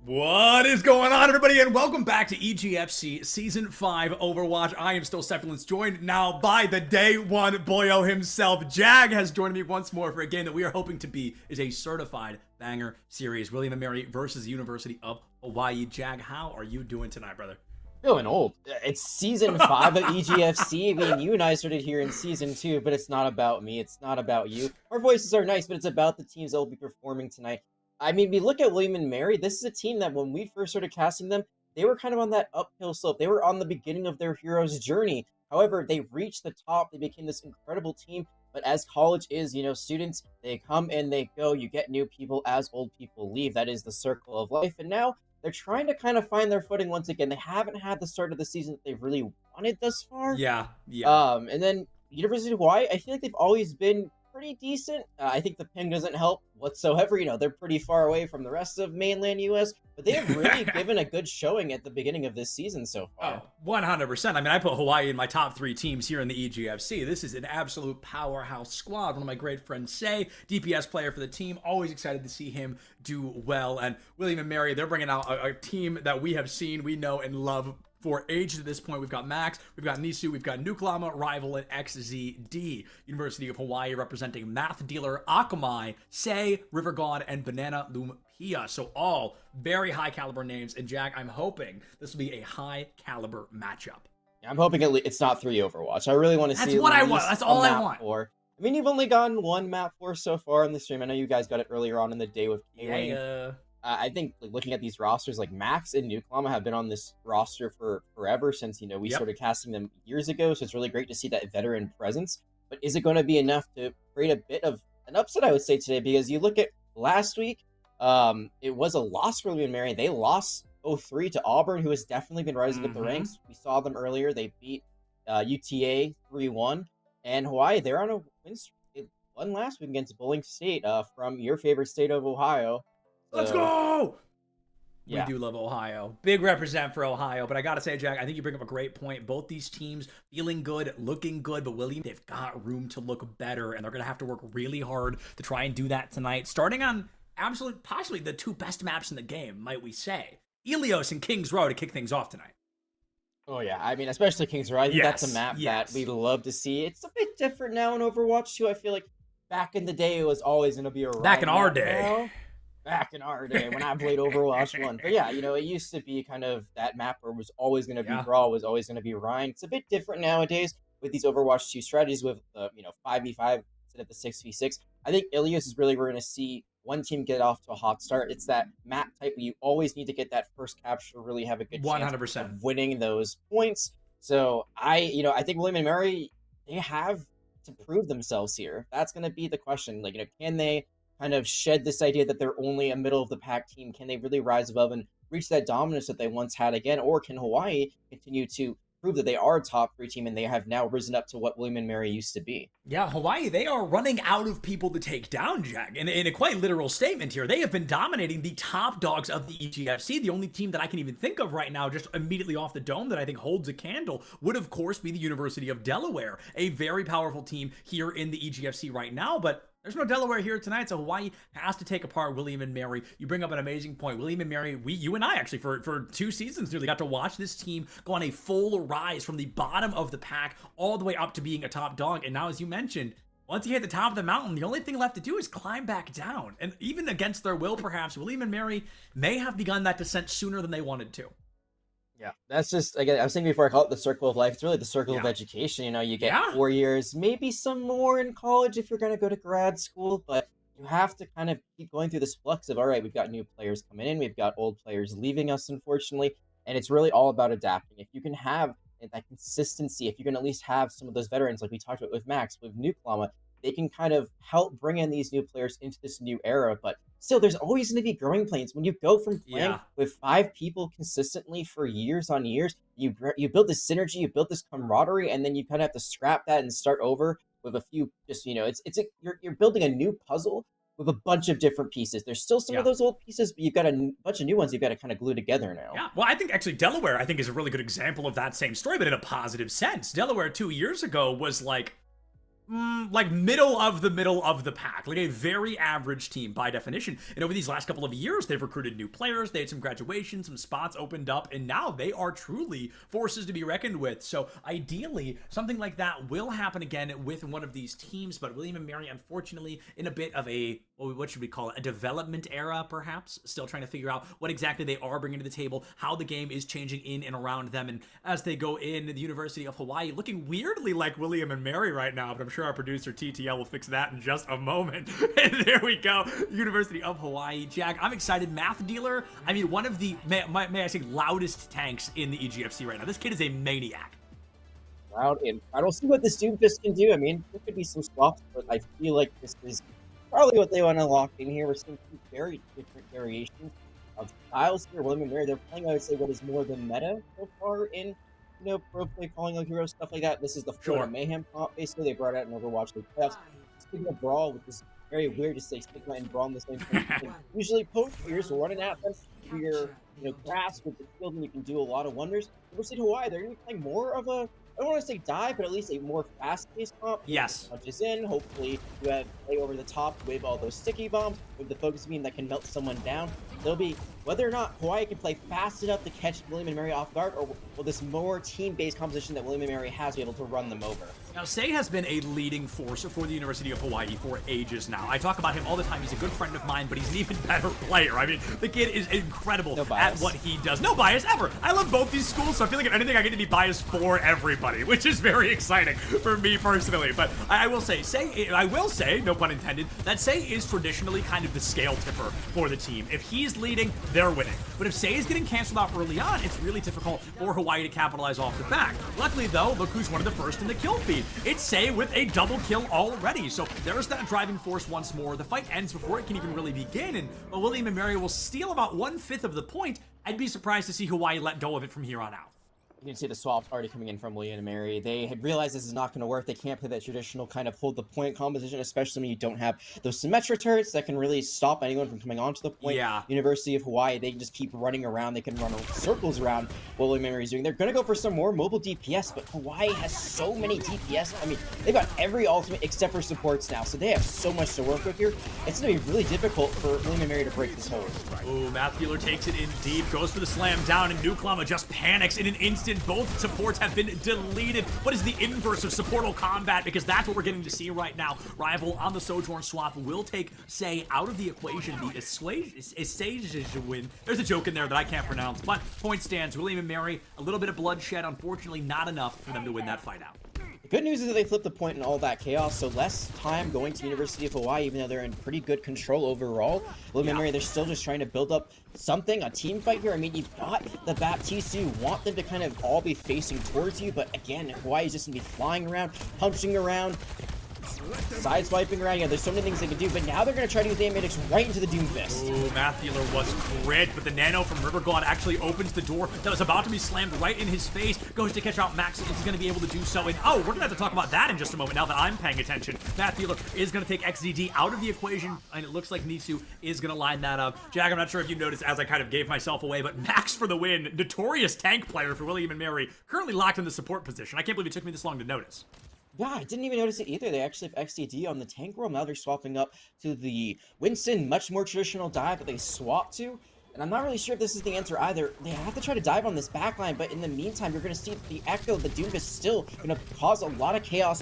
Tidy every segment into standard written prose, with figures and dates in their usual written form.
What is going on, everybody, and welcome back to EGFC Season 5 Overwatch. I am still Sepulence, joined now by the Day 1 boyo himself. Jag has joined me once more for a game that we are hoping to be is a certified banger series. William and Mary versus the University of Hawaii. Jag, how are you doing tonight, brother? Feeling old. It's Season 5 of EGFC. I mean, you and I started here in Season 2, but it's not about me. It's not about you. Our voices are nice, but it's about the teams that will be performing tonight. I mean, we look at William and Mary. This is a team that when we first started casting them, they were kind of on that uphill slope. They were on the beginning of their hero's journey. However, they reached the top. They became this incredible team. But as college is, students, they come and they go. You get new people as old people leave. That is the circle of life. And now they're trying to kind of find their footing once again. They haven't had the start of the season that they really wanted thus far. Yeah. And then University of Hawaii, I feel like they've always been pretty decent. I think the ping doesn't help whatsoever. They're pretty far away from the rest of mainland US, but they have really given a good showing at the beginning of this season so far. Oh, 100%. I mean, I put Hawaii in my top 3 teams here in the EGFC. This is an absolute powerhouse squad. One of my great friends, Say, DPS player for the team. Always excited to see him do well. And William and Mary, they're bringing out a team that we have seen, we know, and love for ages at this point. We've got Max, we've got Nisu, we've got Nuklama, Rival, and XZD. University of Hawaii representing Math Dealer, Akamai, Say, River God, and Banana Lumpia. So all very high caliber names. And Jack, I'm hoping this will be a high caliber matchup. Yeah, I'm hoping it's not 3 Overwatch. I really want to see. That's what I want. That's all I want. 4. I mean, you've only gotten 1 map 4 so far in the stream. I know you guys got it earlier on in the day with K-Wing. Yeah. I think looking at these rosters, like Max and Nuklama have been on this roster for forever since, we started casting them years ago. So it's really great to see that veteran presence. But is it going to be enough to create a bit of an upset, I would say, today? Because you look at last week, it was a loss for William and Mary. They lost 0-3 to Auburn, who has definitely been rising up the ranks. We saw them earlier. They beat UTA 3-1. And Hawaii, they're on a win streak. They won last week against Bowling State from your favorite state of Ohio. Let's go! Yeah. We do love Ohio. Big represent for Ohio. But I got to say, Jack, I think you bring up a great point. Both these teams feeling good, looking good. But William, they've got room to look better. And they're going to have to work really hard to try and do that tonight. Starting on possibly the 2 best maps in the game, might we say. Ilios and Kings Row to kick things off tonight. Oh, yeah. I mean, especially Kings Row. I think that's a map that we love to see. It's a bit different now in Overwatch, too. I feel like back in the day, it was always going to be a Back in our day. Now. Back in our day when I played Overwatch 1. But yeah, it used to be kind of that map where it was always going to be Brawl, was always going to be Ryan. It's a bit different nowadays with these Overwatch 2 strategies with, 5v5 instead of the 6v6. I think Ilios is really, we're going to see one team get off to a hot start. It's that map type where you always need to get that first capture to really have a good chance 100% of winning those points. So I think William and Mary, they have to prove themselves here. That's going to be the question. Can they kind of shed this idea that they're only a middle of the pack team? Can they really rise above and reach that dominance that they once had again? Or can Hawaii continue to prove that they are a top 3 team and they have now risen up to what William and Mary used to be? Yeah, Hawaii, they are running out of people to take down, Jack. In a quite literal statement here, they have been dominating the top dogs of the EGFC. The only team that I can even think of right now, just immediately off the dome, that I think holds a candle would, of course, be the University of Delaware. A very powerful team here in the EGFC right now, but there's no Delaware here tonight, so Hawaii has to take apart William and Mary. You bring up an amazing point. William and Mary, you and I actually, for 2 seasons nearly, got to watch this team go on a full rise from the bottom of the pack all the way up to being a top dog. And now, as you mentioned, once you hit the top of the mountain, the only thing left to do is climb back down. And even against their will, perhaps, William and Mary may have begun that descent sooner than they wanted to. Yeah, that's just, again, I was thinking before, I call it the circle of life. It's really the circle of education. You get 4 years, maybe some more in college if you're going to go to grad school, but you have to kind of keep going through this flux of, all right, we've got new players coming in, we've got old players leaving us, unfortunately, and it's really all about adapting. If you can have that consistency, if you can at least have some of those veterans, like we talked about with Max, with Nuklama, they can kind of help bring in these new players into this new era. But still, there's always going to be growing pains. When you go from playing with 5 people consistently for years on years, you build this synergy, you build this camaraderie, and then you kind of have to scrap that and start over with a few, you're building a new puzzle with a bunch of different pieces. There's still some of those old pieces, but you've got a bunch of new ones you've got to kind of glue together now. Yeah, well, I think actually Delaware, I think, is a really good example of that same story, but in a positive sense. Delaware 2 years ago was like Like middle of the pack, like a very average team by definition. And over these last couple of years, they've recruited new players, they had some graduations, some spots opened up, and now they are truly forces to be reckoned with. So ideally, something like that will happen again with one of these teams, but William and Mary, unfortunately, in a bit of a, what should we call it, a development era, perhaps? Still trying to figure out what exactly they are bringing to the table, how the game is changing in and around them, and as they go in, the University of Hawaii, looking weirdly like William and Mary right now, but I'm sure our producer TTL will fix that in just a moment. And there we go, University of Hawaii. Jack, I'm excited. Math Dealer, I mean, one of the, may I say, loudest tanks in the EGFC right now. This kid is a maniac. Loud, and I don't see what this Doomfist can do. I mean, there could be some swaps, but I feel like this is probably what they want to lock in here. We're seeing two very different variations of styles here. William and Mary, they're playing, I would say, what is more the meta so far in, pro play, calling out heroes, stuff like that. This is the Florida Mayhem comp, basically. They brought out in Overwatch the playoffs. Stigma Brawl, which is very weird to say Stigma and Brawl in the same thing. Usually post players are running at them for your, grasp with the field, and you can do a lot of wonders. University of Hawaii, they're going to be playing more of a, I don't want to say dive, but at least a more fast-paced comp. Yes. Punches in. Hopefully, you have play over the top with all those sticky bombs, with the focus beam that can melt someone down. There'll be whether or not Hawaii can play fast enough to catch William and Mary off guard, or will this more team-based composition that William and Mary has be able to run them over? Now, Say has been a leading force for the University of Hawaii for ages now. I talk about him all the time. He's a good friend of mine, but he's an even better player. I mean, the kid is incredible at what he does. No bias ever. I love both these schools, so I feel like if anything, I get to be biased for everybody, which is very exciting for me personally. But I will say, no pun intended, that Say is traditionally kind of the scale tipper for the team. If he's leading, they're winning. But if Say is getting canceled out early on, it's really difficult for Hawaii to capitalize off the back. Luckily, though, look who's one of the first in the kill feed. It's Say with a double kill already. So there's that driving force once more. The fight ends before it can even really begin, and William and Mary will steal about 1/5 of the point. I'd be surprised to see Hawaii let go of it from here on out. You can see the swaps already coming in from William and Mary. They had realized this is not going to work. They can't play that traditional kind of hold the point composition, especially when you don't have those symmetric turrets that can really stop anyone from coming onto the point. Yeah. University of Hawaii, they can just keep running around. They can run circles around what William and Mary is doing. They're going to go for some more mobile DPS, but Hawaii has so many DPS. I mean, they've got every ultimate except for supports now, so they have so much to work with here. It's going to be really difficult for William and Mary to break this hold. Ooh, Math Dealer takes it in deep, goes for the slam down, and Nuklama just panics in an instant. Both supports have been deleted. What is the inverse of supportal combat? Because that's what we're getting to see right now. Rival on the Sojourn swap will take Say out of the equation. The Assages win. There's a joke in there that I can't pronounce, but point stands. William and Mary, a little bit of bloodshed. Unfortunately, not enough for them to win that fight out. The good news is that they flipped the point in all that chaos, so less time going to University of Hawaii, even though they're in pretty good control overall. William and Mary, they're still just trying to build up something, a team fight here. I mean, you've got the Baptiste, you want them to kind of all be facing towards you, but again, Hawaii's just gonna be flying around, punching around, side-swiping around. Yeah, there's so many things they can do, but now they're going to try to use the Amedix right into the Doomfist. Ooh, Math Dealer was great, but the Nano from River God actually opens the door that was about to be slammed right in his face. Goes to catch out Max, is going to be able to do so, and we're going to have to talk about that in just a moment now that I'm paying attention. Math Dealer is going to take XZD out of the equation, and it looks like Nisu is going to line that up. Jack, I'm not sure if you noticed as I kind of gave myself away, but Max for the win. Notorious tank player for William and Mary, currently locked in the support position. I can't believe it took me this long to notice. Yeah, I didn't even notice it either. They actually have XDD on the tank role. Now they're swapping up to the Winston, much more traditional dive that they swapped to. And I'm not really sure if this is the answer either. They have to try to dive on this backline, but in the meantime, you're going to see the Echo, the Doomfist, still going to cause a lot of chaos.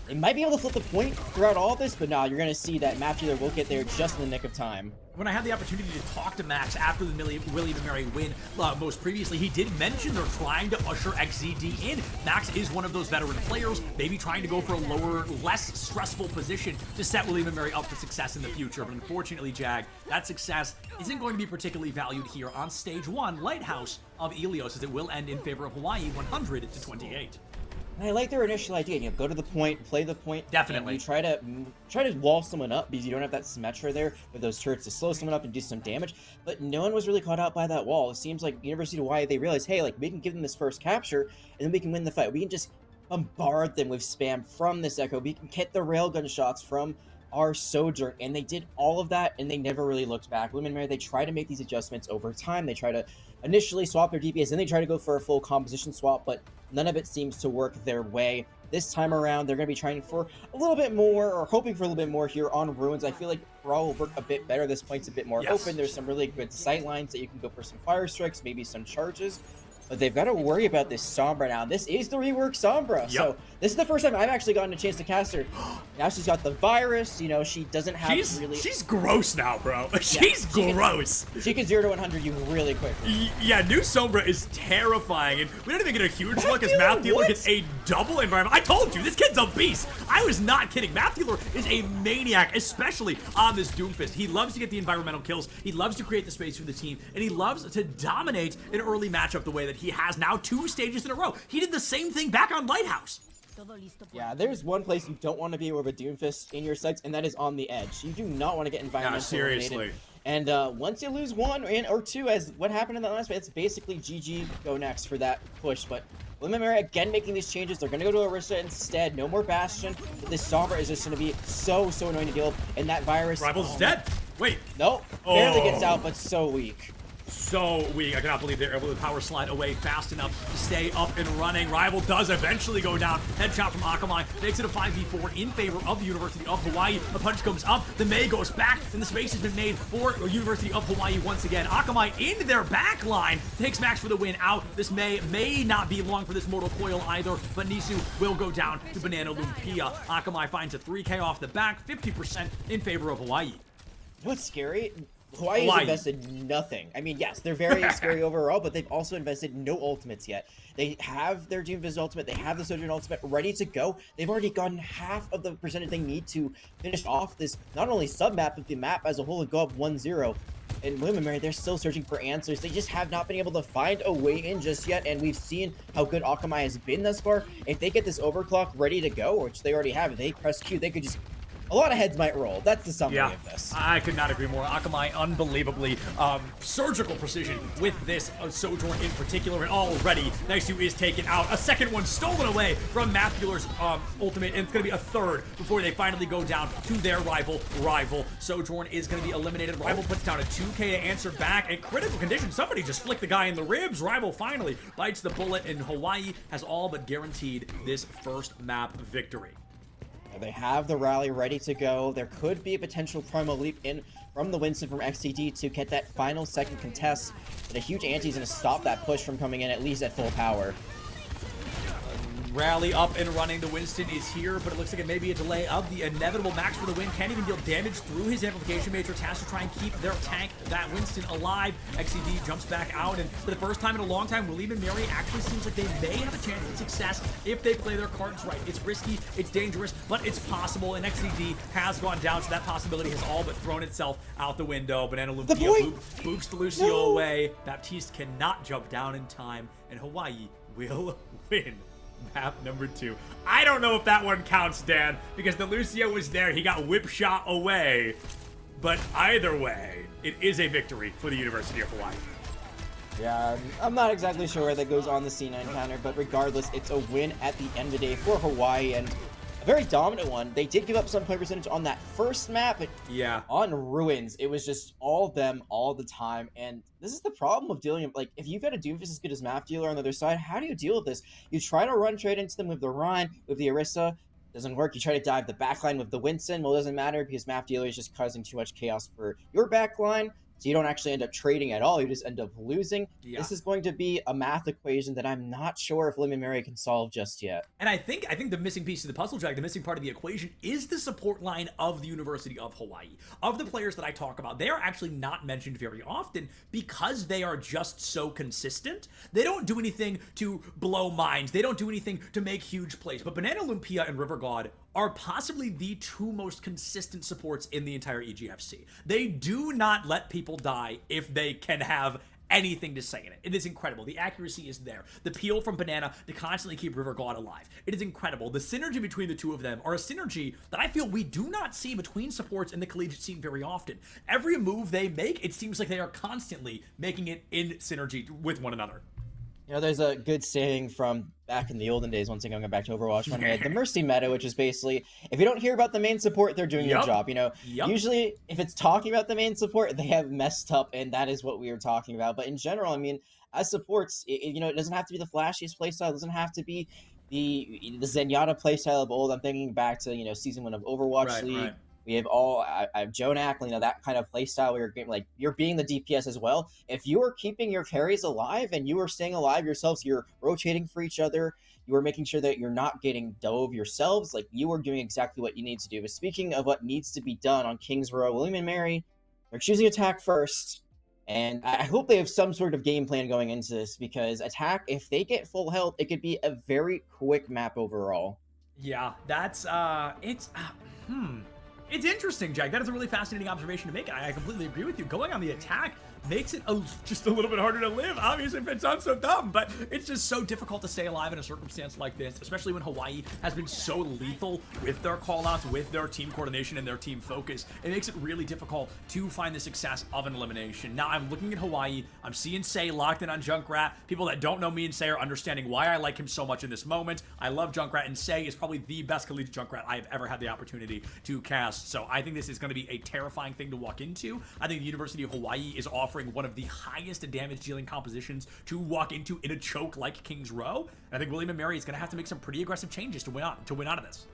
They might be able to flip the point throughout all this, but nah, you're going to see that Math Dealer will get there just in the nick of time. When I had the opportunity to talk to Max after the William and Mary win most previously, he did mention they're trying to usher XZD in. Max is one of those veteran players, maybe trying to go for a lower, less stressful position to set William and Mary up for success in the future. But unfortunately, Jag, that success isn't going to be particularly valued here on Stage 1, Lighthouse of Ilios, as it will end in favor of Hawaii 100-28. And I like their initial idea, go to the point, play the point. Definitely. You try to wall someone up because you don't have that Symmetra there with those turrets to slow someone up and do some damage. But no one was really caught out by that wall. It seems like University of Hawaii, they realized, hey, like we can give them this first capture and then we can win the fight. We can just bombard them with spam from this Echo. We can get the railgun shots from our Sojourn, and they did all of that, and they never really looked back. William and Mary, they try to make these adjustments over time. They try to initially swap their DPS, and they try to go for a full composition swap, but none of it seems to work their way. This time around, they're going to be trying for a little bit more, or hoping for a little bit more here on Ruins. I feel like Brawl will work a bit better. This point's a bit more open. There's some really good sight lines that you can go for some fire strikes, maybe some charges. But they've got to worry about this Sombra now. This is the rework Sombra. So this is the first time I've actually gotten a chance to cast her. Now she's got the virus. You know, she doesn't have really... She's gross now, bro. She's gross. She can 0 to 100 you really quick. Yeah, new Sombra is terrifying. And we don't even get a huge look as Math Dealer gets a double environment. I told you, this kid's a beast. I was not kidding. Math Dealer is a maniac, especially on this Doomfist. He loves to get the environmental kills. He loves to create the space for the team. And he loves to dominate an early matchup the way that he has now 2 stages in a row. He did the same thing back on Lighthouse. Yeah, there's one place you don't want to be with a Doomfist in your sights, and that is on the edge. You do not want to get environmental seriously. And once you lose 1 or 2, as what happened in that last fight, it's basically GG, go next for that push. But Luminary again making these changes. They're going to go to Orisa instead. No more Bastion. But this Sombra is just going to be so annoying to deal with. And that virus... Rival's dead. Wait. Nope. Barely gets out, but so weak. So weak. I cannot believe they're able to power slide away fast enough to stay up and running. Rival does eventually go down. Headshot from Akamai makes it a 5v4 in favor of the University of Hawaii. A punch comes up. The Mei goes back, and the space has been made for University of Hawaii once again. Akamai into their back line takes Max for the win out. This may not be long for this Mortal Coil either, but Nisu will go down to Banana Lumpia. Akamai finds a 3K off the back, 50% in favor of Hawaii. You know what's scary? Hawaii has invested nothing. I mean, yes, they're very scary overall, but they've also invested no ultimates yet. They have their Doomfist ultimate, they have the Sojourn ultimate ready to go. They've already gotten half of the percentage they need to finish off this, not only sub-map, but the map as a whole and go up 1-0. And Luminary, they're still searching for answers. They just have not been able to find a way in just yet, and we've seen how good Akamai has been thus far. If they get this overclock ready to go, which they already have, if they press Q, they could just... A lot of heads might roll. That's the summary of this. I could not agree more. Akamai, unbelievably surgical precision with this Sojourn in particular, and already Nisu is taken out. A second one stolen away from Math Dealer's ultimate, and it's going to be a third before they finally go down to their rival. Sojourn is going to be eliminated. Rival puts down a 2K to answer back. In critical condition, somebody just flicked the guy in the ribs. Rival finally bites the bullet, and Hawaii has all but guaranteed this first map victory. They have the rally ready to go. There could be a potential primal leap in from the Winston from XTD to get that final second contest. But a huge ante is going to stop that push from coming in at least at full power. Rally up and running. The Winston is here, but it looks like it may be a delay of the inevitable. Max for the win. Can't even deal damage through his amplification matrix. Has to try and keep their tank, that Winston, alive. XCD jumps back out, and for the first time in a long time, William and Mary actually seems like they may have a chance at success if they play their cards right. It's risky, it's dangerous, but it's possible, and XCD has gone down, so that possibility has all but thrown itself out the window. Banana Lumpia boops the Lucio away. Baptiste cannot jump down in time, and Hawaii will win map number 2. I don't know if that one counts, Dan, because the Lucio was there. He got whip shot away. But either way, it is a victory for the University of Hawaii. Yeah, I'm not exactly sure where that goes on the C9 counter, but regardless, it's a win at the end of the day for Hawaii, and a very dominant one. They did give up some play percentage on that first map, but on Ruins, it was just all them all the time, and this is the problem of dealing with, like, if you've got a Doomfist as good as Map Dealer on the other side, how do you deal with this? You try to run trade into them with the Rhine, with the Orisa, doesn't work. You try to dive the backline with the Winston, well, it doesn't matter because Map Dealer is just causing too much chaos for your backline. So you don't actually end up trading at all. You just end up losing. This is going to be a math equation that I'm not sure if Lim Mary can solve just yet. And I think the missing piece of the puzzle, Jack, the missing part of the equation is the support line of the University of Hawaii. Of the players that I talk about, they are actually not mentioned very often because they are just so consistent. They don't do anything to blow minds. They don't do anything to make huge plays. But Banana Lumpia and River God are possibly the 2 most consistent supports in the entire EGFC. They do not let people die if they can have anything to say in it. It is incredible. The accuracy is there. The peel from Banana to constantly keep River God alive. It is incredible. The synergy between the 2 of them are a synergy that I feel we do not see between supports in the collegiate scene very often. Every move they make, it seems like they are constantly making it in synergy with one another. You know, there's a good saying from back in the olden days, once again going back to Overwatch, when we had the Mercy meta, which is basically, if you don't hear about the main support, they're doing their job. You know, usually if it's talking about the main support, they have messed up, and that is what we are talking about. But in general, I mean, as supports, you know, it doesn't have to be the flashiest playstyle. It doesn't have to be the Zenyatta playstyle of old. I'm thinking back to, season 1 of Overwatch League. Right. We have I have Jonak, that kind of playstyle where you're being the DPS as well. If you are keeping your carries alive and you are staying alive yourselves, you're rotating for each other, you are making sure that you're not getting dove yourselves, like you are doing exactly what you need to do. But speaking of what needs to be done on King's Row, William and Mary, they're choosing attack first. And I hope they have some sort of game plan going into this, because attack, if they get full health, it could be a very quick map overall. Yeah, that's it's interesting, Jack. That is a really fascinating observation to make. I completely agree with you. Going on the attack makes it just a little bit harder to live. Obviously, if it sounds so dumb, but it's just so difficult to stay alive in a circumstance like this, especially when Hawaii has been so lethal with their callouts, with their team coordination and their team focus. It makes it really difficult to find the success of an elimination. Now, I'm looking at Hawaii. I'm seeing Say locked in on Junkrat. People that don't know me and Say are understanding why I like him so much in this moment. I love Junkrat, and Say is probably the best collegiate Junkrat I have ever had the opportunity to cast. So I think this is going to be a terrifying thing to walk into. I think the University of Hawaii is offering one of the highest damage dealing compositions to walk into in a choke like King's Row. And I think William and Mary is going to have to make some pretty aggressive changes to win out of this.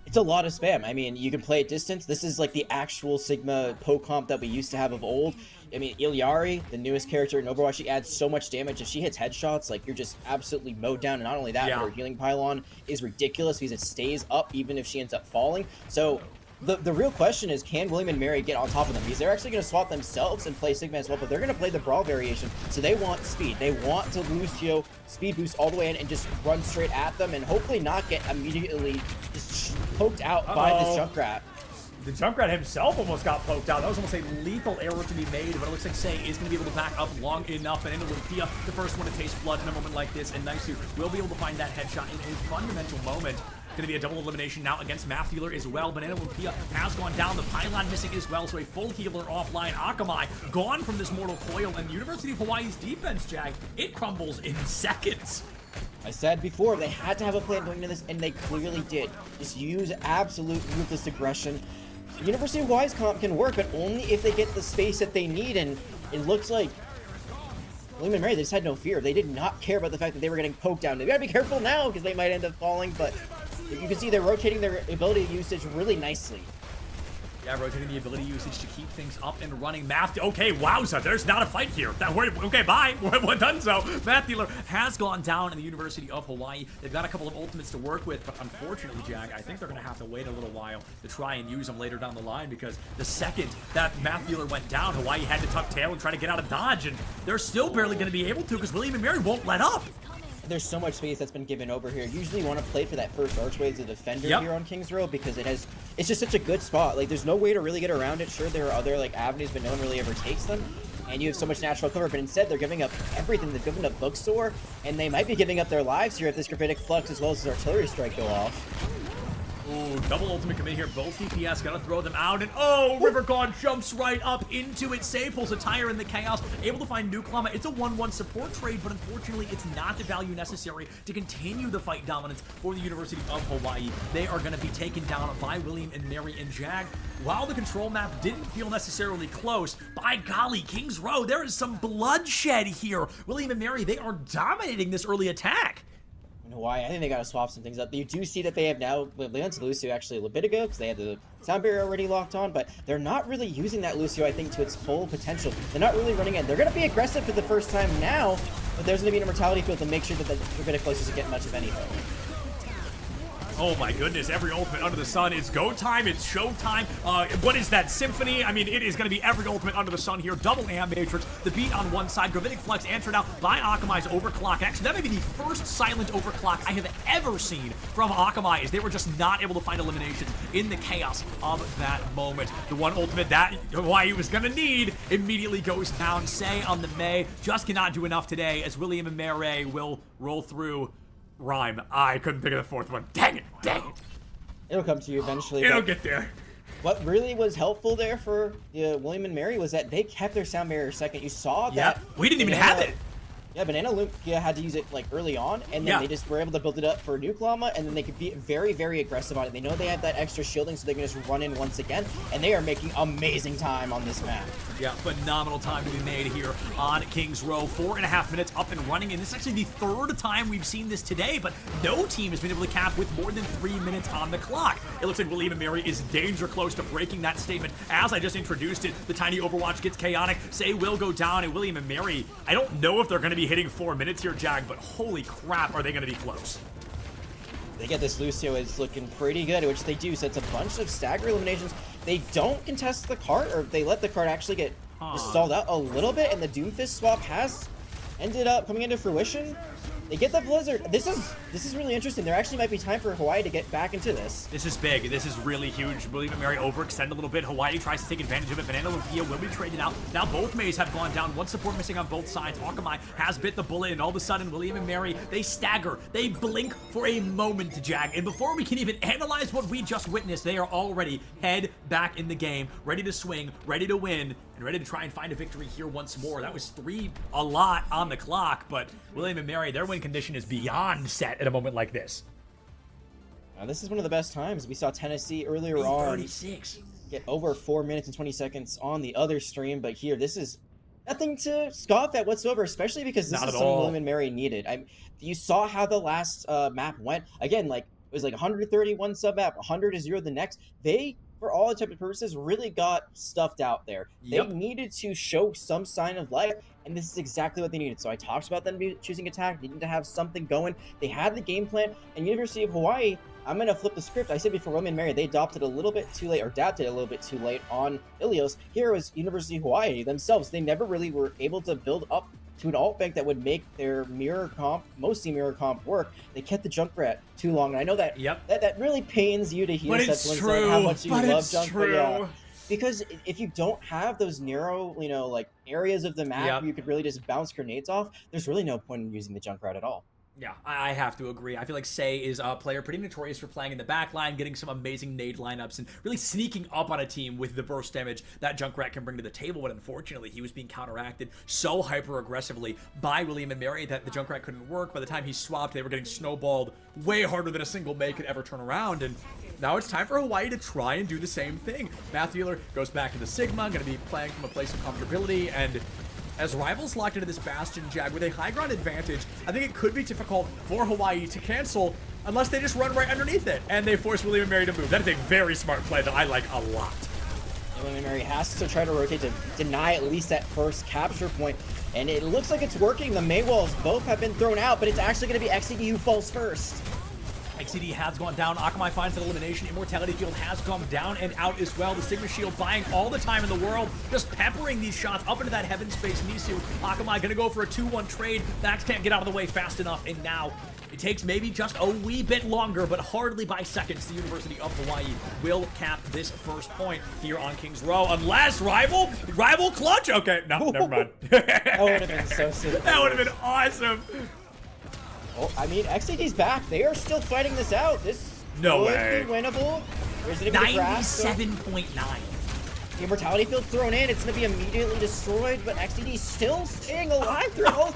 It's a lot of spam. I mean, you can play at distance. This is like the actual Sigma poke comp that we used to have of old. I mean, Ilyari, the newest character in Overwatch, she adds so much damage. If she hits headshots, like, you're just absolutely mowed down. And not only that, but her healing pylon is ridiculous because it stays up even if she ends up falling. So the real question is, can William and Mary get on top of them? Because they're actually going to swap themselves and play Sigma as well, but they're going to play the Brawl variation. So they want speed. They want to Lucio speed boost all the way in and just run straight at them and hopefully not get immediately just poked out by this Junkrat. The Junkrat himself almost got poked out. That was almost a lethal error to be made, but it looks like Say is going to be able to back up long enough. And Olympia, the first one to taste blood in a moment like this, and Naisu will be able to find that headshot in a fundamental moment. Going to be a double elimination now against Math Dealer as well. Banana Lumpia has gone down. The pylon missing as well, so a full healer offline. Akamai gone from this mortal coil, and the University of Hawaii's defense, Jack, it crumbles in seconds. I said before, they had to have a plan going into this, and they clearly did. Just use absolute ruthless aggression. The University of Hawaii's comp can work, but only if they get the space that they need, and it looks like William and Mary, they just had no fear. They did not care about the fact that they were getting poked down. They gotta be careful now, because they might end up falling, but you can see they're rotating their ability usage really nicely. Yeah, rotating the ability usage to keep things up and running. Math, okay, wowza, there's not a fight here. Okay, bye, we're done so. Math Dealer has gone down in the University of Hawaii. They've got a couple of ultimates to work with, but unfortunately, Jack, I think they're gonna have to wait a little while to try and use them later down the line, because the second that Math Dealer went down, Hawaii had to tuck tail and try to get out of dodge, and they're still barely gonna be able to, because William and Mary won't let up. There's so much space that's been given over here. Usually you want to play for that first archway as a defender here on King's Row, because it's just such a good spot. Like, there's no way to really get around it. Sure, there are other avenues, but no one really ever takes them. And you have so much natural cover, but instead they're giving up everything. They've given up Bookstore, and they might be giving up their lives here if this Gravitic Flux as well as this Artillery Strike go off. Ooh, double ultimate commit here. Both DPS gonna throw them out, and oh, Rivergone jumps right up into it. Say pulls a tire in the chaos, able to find Nuke Llama. It's a 1-1 support trade, but unfortunately, it's not the value necessary to continue the fight dominance for the University of Hawaii. They are gonna be taken down by William and Mary and Jag. While the control map didn't feel necessarily close, by golly, King's Row, there is some bloodshed here. William and Mary, they are dominating this early attack. Hawaii, I think they got to swap some things up. You do see that they have now, they went to Lucio actually a little bit ago because they had the sound barrier already locked on, but they're not really using that Lucio, I think, to its full potential. They're not really running in. They're going to be aggressive for the first time now, but there's going to be an immortality field to make sure that the Gravitic Flux doesn't get much of anything. Oh my goodness, every ultimate under the sun. It's go time, it's show time. What is that, Symphony? I mean, it is going to be every ultimate under the sun here. Double AM Matrix, the beat on one side. Gravitic Flux answered out by Akamai's overclock. Actually, that may be the first silent overclock I have ever seen from Akamai, as they were just not able to find eliminations in the chaos of that moment. The one ultimate that Hawaii was going to need immediately goes down. Say on the May just cannot do enough today, as William and Mary will roll through. Rhyme. I couldn't think of the fourth one. Dang it. Dang it. It'll come to you eventually. It'll get there. What really was helpful there for William and Mary was that they kept their sound barrier second. You saw that. We didn't even have it. Yeah, Banana Lumpia had to use it like early on, and then they just were able to build it up for Nuke Llama, and then they could be very, very aggressive on it. They know they have that extra shielding, so they can just run in once again, and they are making amazing time on this map. Yeah, phenomenal time to be made here on Kings Row. 4.5 minutes up and running, and this is actually the third time we've seen this today, but no team has been able to cap with more than 3 minutes on the clock. It looks like William and Mary is danger close to breaking that statement. As I just introduced it, the tiny Overwatch gets chaotic. Say will go down, and William and Mary, I don't know if they're going to be hitting 4 minutes here, Jag, but holy crap, are they going to be close? They get this Lucio is looking pretty good, which they do. So it's a bunch of stagger eliminations. They don't contest the cart, or they let the cart actually get stalled out a little bit, and the Doomfist swap has ended up coming into fruition. They get the Blizzard. This is really interesting. There actually might be time for Hawaii to get back into this. This is big. This is really huge. William and Mary overextend a little bit. Hawaii tries to take advantage of it. Banana Lumpia will be traded out. Now both Mays have gone down. One support missing on both sides. Akamai has bit the bullet, and all of a sudden, William and Mary, they stagger. They blink for a moment, Jag. And before we can even analyze what we just witnessed, they are already head back in the game, ready to swing, ready to win, and ready to try and find a victory here once more. That was 3 a lot on the clock, but William and Mary, their win condition is beyond set at a moment like this. Now, this is one of the best times. We saw Tennessee earlier on get over 4 minutes and 20 seconds on the other stream, but here, this is nothing to scoff at whatsoever, especially because this is something William and Mary needed. You saw how the last map went. Again, like, it was like 131 sub map, 100-0 the next. They, for all intents and purposes, really got stuffed out there. They needed to show some sign of life, and this is exactly what they needed. So I talked about them choosing attack, needing to have something going. They had the game plan, and University of Hawaii, I'm going to flip the script. I said before, William and Mary, they adopted a little bit too late, or adapted a little bit too late on Ilios. Here was University of Hawaii themselves. They never really were able to build up to an alt bank that would make their mirror comp, mostly mirror comp, work. They kept the Junkrat too long. And I know that that really pains you to hear, Settlin, how much you love Junkrat. Because if you don't have those narrow, like areas of the map where you could really just bounce grenades off, there's really no point in using the Junkrat at all. Yeah, I have to agree. I feel like Say is a player pretty notorious for playing in the back line, getting some amazing nade lineups, and really sneaking up on a team with the burst damage that Junkrat can bring to the table. But unfortunately, he was being counteracted so hyper-aggressively by William and Mary that the Junkrat couldn't work. By the time he swapped, they were getting snowballed way harder than a single May could ever turn around. And now it's time for Hawaii to try and do the same thing. Matthew Wheeler goes back to the Sigma, going to be playing from a place of comfortability, and as rivals locked into this Bastion, Jag, with a high ground advantage, I think it could be difficult for Hawaii to cancel unless they just run right underneath it, and they force William and Mary to move. That is a very smart play that I like a lot. William and Mary has to try to rotate to deny at least that first capture point, and it looks like it's working. The May walls both have been thrown out, but it's actually going to be XCD who falls first. XCD has gone down. Akamai finds an elimination. Immortality Field has come down and out as well. The Sigma Shield buying all the time in the world, just peppering these shots up into that heaven space. Nisu, Akamai gonna go for a 2-1 trade. Max can't get out of the way fast enough, and now it takes maybe just a wee bit longer, but hardly by seconds. The University of Hawaii will cap this first point here on Kings Row, unless rival clutch. Okay, no, never mind. That would have been so sick. That would have been awesome. Oh, I mean, XCD's back. They are still fighting this out. This no way. Be winnable. 97.9. The Immortality Field thrown in. It's going to be immediately destroyed, but XCD still staying alive through all.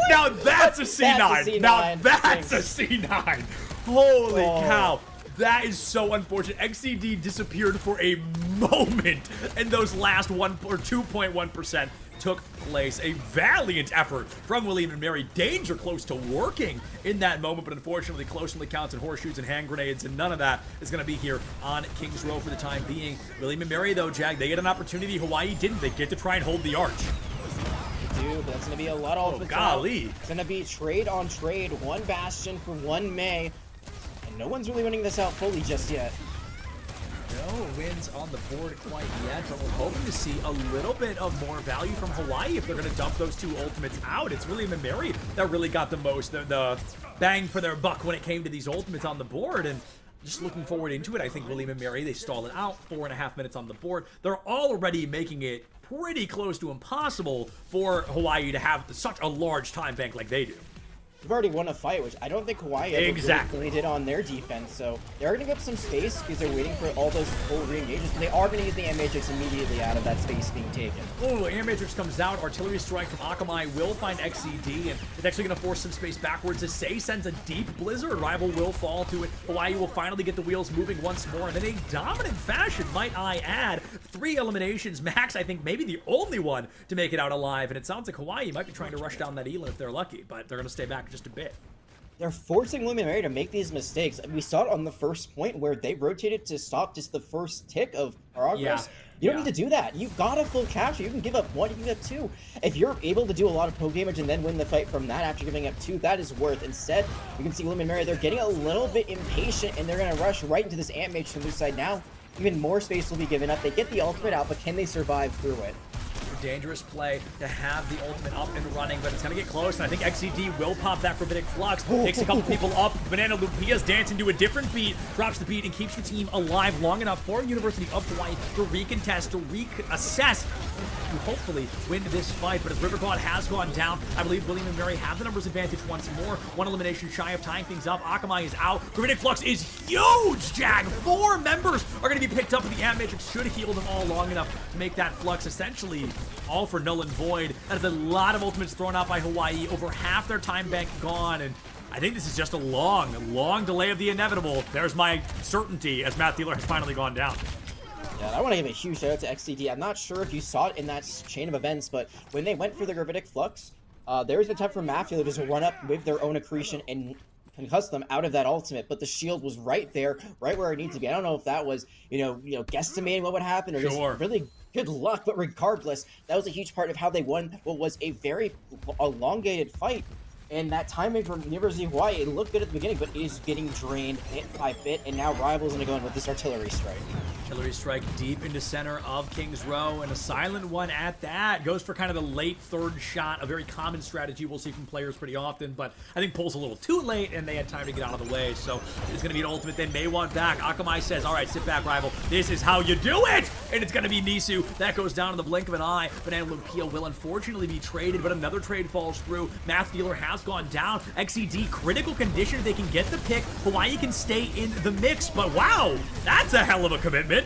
Now that's a C9. Now that's a C9. Holy cow. That is so unfortunate. XCD disappeared for a moment, and those last 1 or 2.1% took place. A valiant effort from William and Mary. Danger close to working in that moment, but unfortunately close only counts in horseshoes and hand grenades, and none of that is going to be here on Kings Row for the time being. William and Mary, though, Jag, they get an opportunity. Hawaii didn't. They get to try and hold the arch. Dude, that's going to be a lot of ultimates. Golly. It's going to be trade on trade. One Bastion for one May. And no one's really winning this out fully just yet. No wins on the board quite yet, but we're hoping to see a little bit of more value from Hawaii if they're going to dump those two ultimates out. It's William and Mary that really got the most, the bang for their buck when it came to these ultimates on the board, and just looking forward into it. I think William and Mary, they stall it out, 4.5 minutes on the board. They're already making it pretty close to impossible for Hawaii to have such a large time bank like they do. you've already won a fight, which I don't think Hawaii ever really did on their defense. So they're going to give up some space because they're waiting for all those full re-engagements. But they are going to use the Air Matrix immediately out of that space being taken. Oh, Air Matrix comes out. Artillery strike from Akamai will find XCD, and it's actually going to force some space backwards. Say sends a deep blizzard. Rival will fall to it. Hawaii will finally get the wheels moving once more, and in a dominant fashion, might I add. 3 eliminations. Max, I think, maybe the only one to make it out alive, and it sounds like Hawaii might be trying to rush down that Elin if they're lucky, but they're going to stay back just a bit. They're forcing William & Mary to make these mistakes. We saw it on the first point where they rotated to stop just the first tick of progress. You don't need to do that. You've got a full capture. You can give up 1, you can give up 2. If you're able to do a lot of poke damage and then win the fight from that after giving up 2, that is worth. Instead, you can see William & Mary, they're getting a little bit impatient, and they're going to rush right into this Ant Mage from the side now. Even more space will be given up. They get the ultimate out, but can they survive through it? Dangerous play to have the ultimate up and running, but it's going to get close, and I think XCD will pop that Gravitic Flux. Takes a couple people up. Banana Lupia's dancing to a different beat, drops the beat, and keeps the team alive long enough for University of Hawaii to recontest, to reassess, to hopefully win this fight. But as River God has gone down, I believe William & Mary have the numbers advantage once more. 1 elimination shy of tying things up. Akamai is out. Gravitic Flux is huge, Jag! 4 members are going to be picked up, and the Ant Matrix should heal them all long enough to make that Flux essentially all for null and void. That is a lot of ultimates thrown out by Hawaii. Over half their time bank gone, and I think this is just a long delay of the inevitable. There's my certainty as Matt Thieler has finally gone down. Yeah, I want to give a huge shout out to XCD. I'm not sure if you saw it in that chain of events, but when they went for the Gravitic Flux, there was a time for Matt Thieler to just run up with their own accretion and concuss them out of that ultimate, but the shield was right there, right where it needs to be. I don't know if that was, guesstimating what would happen or just really good luck, but regardless, that was a huge part of how they won what was a very elongated fight. And that timing from University of Hawaii, it looked good at the beginning, but it is getting drained bit by bit, and now Rival's going to go in with this artillery strike. Artillery strike deep into center of Kings Row, and a silent one at that. Goes for kind of the late third shot, a very common strategy we'll see from players pretty often, but I think pulls a little too late, and they had time to get out of the way, so it's going to be an ultimate they may want back. Akamai says, all right, sit back, Rival. This is how you do it! And it's going to be Nisu. That goes down in the blink of an eye. Banana Lumpia will unfortunately be traded, but another trade falls through. Math Dealer has gone down. XCD, critical condition. They can get the pick. Hawaii can stay in the mix, but wow, that's a hell of a commitment.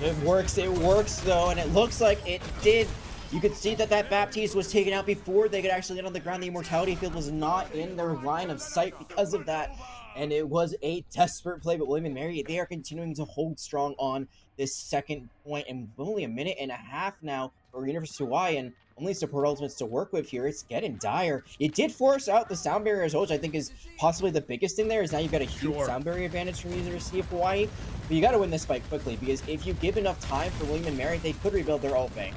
It works though, and it looks like it did. You could see that Baptiste was taken out before they could actually get on the ground. The Immortality Field was not in their line of sight because of that, and it was a desperate play, but William & Mary, they are continuing to hold strong on this second point, and only a minute and a half now for University of Hawaii, and only support ultimates to work with here. It's getting dire. It did force out the sound barrier as well, which I think is possibly the biggest thing there, is now you've got a huge sound barrier advantage from University of Hawaii. But you got to win this fight quickly, because if you give enough time for William & Mary, they could rebuild their ult bank.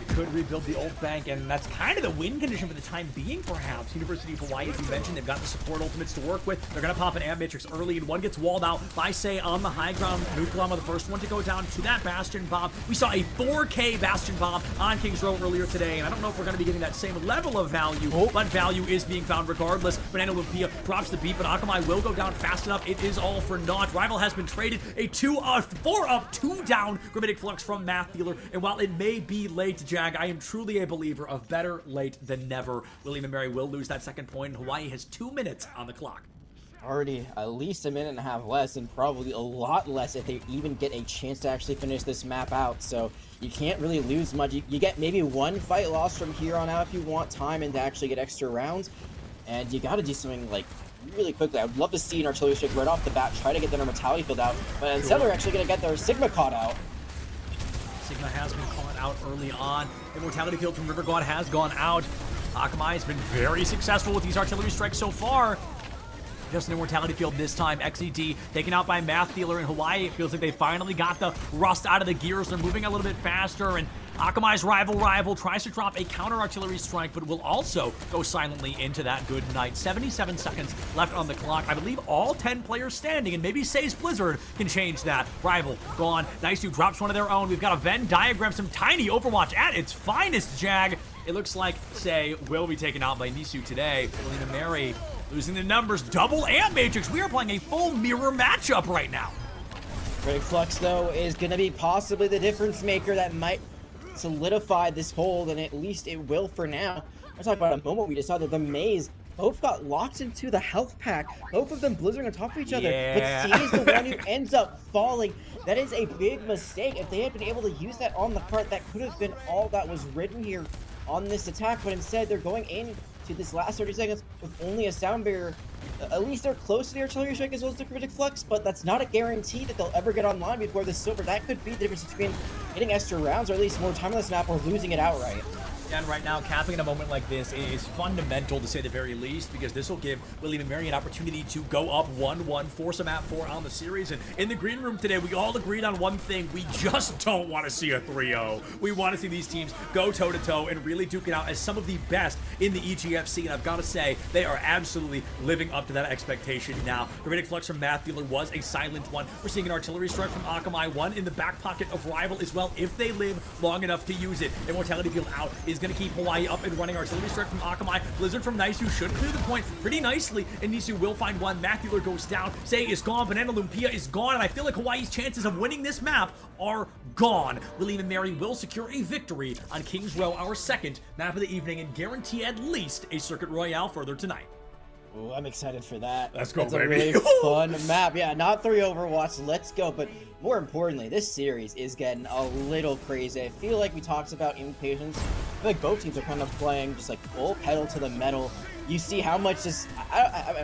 Could rebuild the ult bank, and that's kind of the win condition for the time being, perhaps. University of Hawaii, as you mentioned, they've got the support ultimates to work with. They're going to pop an Amp Matrix early, and one gets walled out by Say on the high ground. Nuklama, the first one to go down to that Bastion Bomb. We saw a 4K Bastion Bomb on Kings Row earlier today, and I don't know if we're going to be getting that same level of value, but value is being found regardless. Banana Lumpia drops the beat, but Akamai will go down fast enough. It is all for naught. Rival has been traded. A 4 up, 2 down Gravitic Flux from Math Dealer, and while it may be late, Jag, I am truly a believer of better late than never. William & Mary will lose that second point, and Hawaii has 2 minutes on the clock. Already at least a minute and a half less, and probably a lot less if they even get a chance to actually finish this map out. So you can't really lose much. You get maybe 1 fight loss from here on out if you want time and to actually get extra rounds. And you got to do something like really quickly. I would love to see an artillery strike right off the bat try to get their Mortality Field out, but instead they're actually going to get their Sigma caught out. Sigma has been caught out early on. Immortality Field from River God has gone out. Akamai has been very successful with these artillery strikes so far. Just an Immortality Field this time. XED taken out by Math Dealer in Hawaii. It feels like they finally got the rust out of the gears. They're moving a little bit faster, and Akamai's rival tries to drop a counter artillery strike, but will also go silently into that good night. 77 seconds left on the clock. I believe all 10 players standing, and maybe Say's Blizzard can change that. Rival gone. Nice drops one of their own. We've got a Venn diagram, some tiny Overwatch at its finest, Jag. It looks like Say will be taken out by Nisu today. William & Mary losing the numbers. Double and Matrix. We are playing a full mirror matchup right now. Gravitic Flux, though, is going to be possibly the difference maker that might solidify this hold, and at least it will for now. I'm talking about a moment we just saw that the Maze both got locked into the health pack, both of them blizzarding on top of each other, but C is the one who ends up falling. That is a big mistake. If they had been able to use that on the cart, that could have been all that was written here on this attack, but instead they're going in to this last 30 seconds with only a sound barrier. At least they're close to the artillery strike as well as the critic flux, but that's not a guarantee that they'll ever get online before the silver. That could be the difference between getting extra rounds or at least more time on the snap or losing it outright. And right now, capping in a moment like this is fundamental to say the very least, because this will give William & Mary an opportunity to go up 1-1, force a map 4 on the series. And in the green room today, we all agreed on one thing: we just don't want to see a 3-0. We want to see these teams go toe-to-toe and really duke it out as some of the best in the EGFC. And I've got to say, they are absolutely living up to that expectation now. The Critic Flux from Mathbueller was a silent one. We're seeing an artillery strike from Akamai, one in the back pocket of Rival as well, if they live long enough to use it. Immortality Field out is going to keep Hawaii up and running. Artillery strike from Akamai. Blizzard from Nisu should clear the point pretty nicely, and Nisu will find one. Mathbueller goes down. Say is gone. Banana Lumpia is gone, and I feel like Hawaii's chances of winning this map are gone. William & Mary will secure a victory on Kings Row, our second map of the evening, and guarantee at least a Circuit Royale further tonight. Oh, I'm excited for that. Let's go, That's baby. a really fun map. Yeah, not 3 Overwatch. Let's go. But more importantly, this series is getting a little crazy. I feel like we talked about impatience. I feel like both teams are kind of playing just like full pedal to the metal. You see how much this...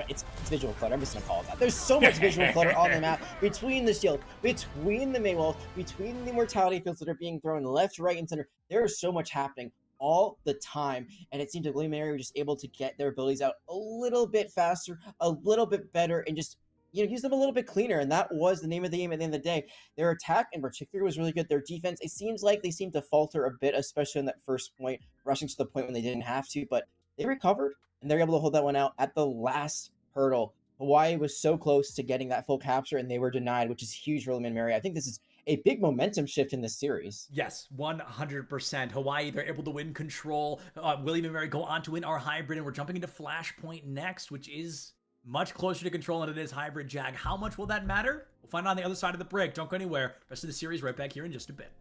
it's visual clutter. I'm just going to call it that. There's so much visual clutter on the map between the shield, between the Maywalls, between the mortality fields that are being thrown left, right, and center. There is so much happening all the time, and it seemed like William & Mary were just able to get their abilities out a little bit faster, a little bit better, and just use them a little bit cleaner. And that was the name of the game at the end of the day. Their attack in particular was really good. Their defense, it seems like they seemed to falter a bit, especially in that first point, rushing to the point when they didn't have to, but they recovered and they're able to hold that one out at the last hurdle. Hawaii was so close to getting that full capture, and they were denied, which is huge for William & Mary. I think this is a big momentum shift in this series. Yes, 100%. Hawaii, they're able to win control. William & Mary go on to win our hybrid, and we're jumping into Flashpoint next, which is much closer to control than it is hybrid, Jag. How much will that matter? We'll find out on the other side of the break. Don't go anywhere. Rest of the series right back here in just a bit.